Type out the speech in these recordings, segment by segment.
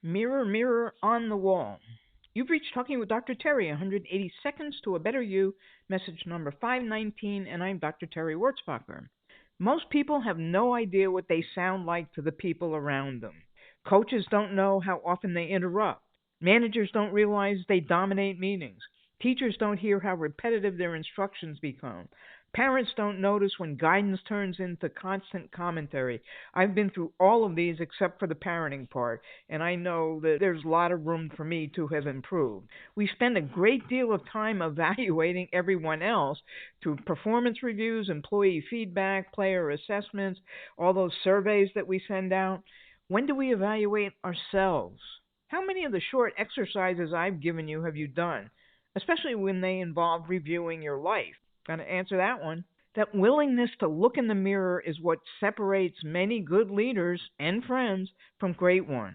Mirror, mirror on the wall. You've reached Talking with Dr. Terry, 180 Seconds to a Better You, message number 519, and I'm Dr. Terry Wurzbacher. Most people have no idea what they sound like to the people around them. Coaches don't know how often they interrupt. Managers don't realize they dominate meetings. Teachers don't hear how repetitive their instructions become. Parents don't notice when guidance turns into constant commentary. I've been through all of these except for the parenting part, and I know that there's a lot of room for me to have improved. We spend a great deal of time evaluating everyone else through performance reviews, employee feedback, player assessments, all those surveys that we send out. When do we evaluate ourselves? How many of the short exercises I've given you have you done, especially when they involve reviewing your life? Got to answer that one. That willingness to look in the mirror is what separates many good leaders and friends from great ones.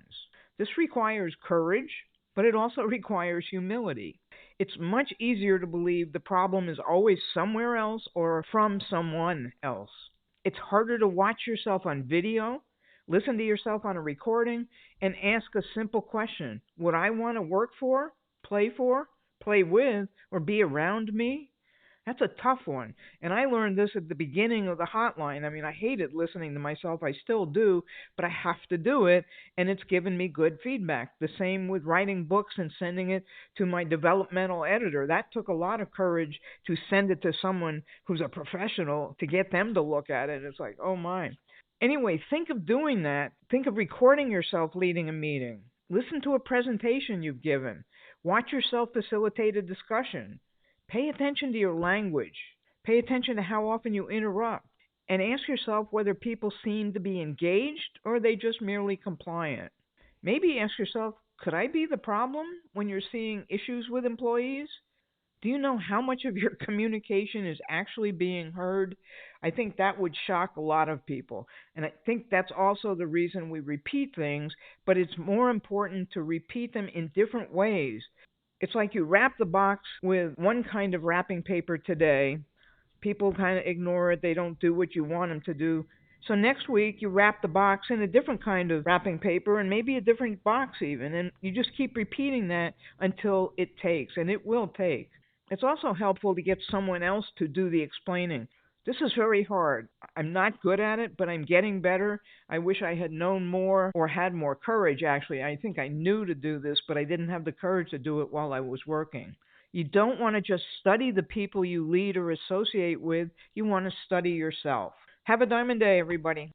This requires courage, but it also requires humility. It's much easier to believe the problem is always somewhere else or from someone else. It's harder to watch yourself on video, listen to yourself on a recording, and ask a simple question: would I want to work for, play with, or be around me? That's a tough one. And I learned this at the beginning of the hotline. I mean, I hated listening to myself. I still do, but I have to do it, and it's given me good feedback. The same with writing books and sending it to my developmental editor. That took a lot of courage to send it to someone who's a professional to get them to look at it. It's like, oh my. Anyway, think of doing that. Think of recording yourself leading a meeting. Listen to a presentation you've given. Watch yourself facilitate a discussion. Pay attention to your language. Pay attention to how often you interrupt. And ask yourself whether people seem to be engaged or are they just merely compliant. Maybe ask yourself, could I be the problem when you're seeing issues with employees? Do you know how much of your communication is actually being heard? I think that would shock a lot of people. And I think that's also the reason we repeat things, but it's more important to repeat them in different ways. It's like you wrap the box with one kind of wrapping paper today. People kind of ignore it. They don't do what you want them to do. So next week you wrap the box in a different kind of wrapping paper and maybe a different box even. And you just keep repeating that until it takes, and it will take. It's also helpful to get someone else to do the explaining. This is very hard. I'm not good at it, but I'm getting better. I wish I had known more or had more courage, actually. I think I knew to do this, but I didn't have the courage to do it while I was working. You don't want to just study the people you lead or associate with. You want to study yourself. Have a diamond day, everybody.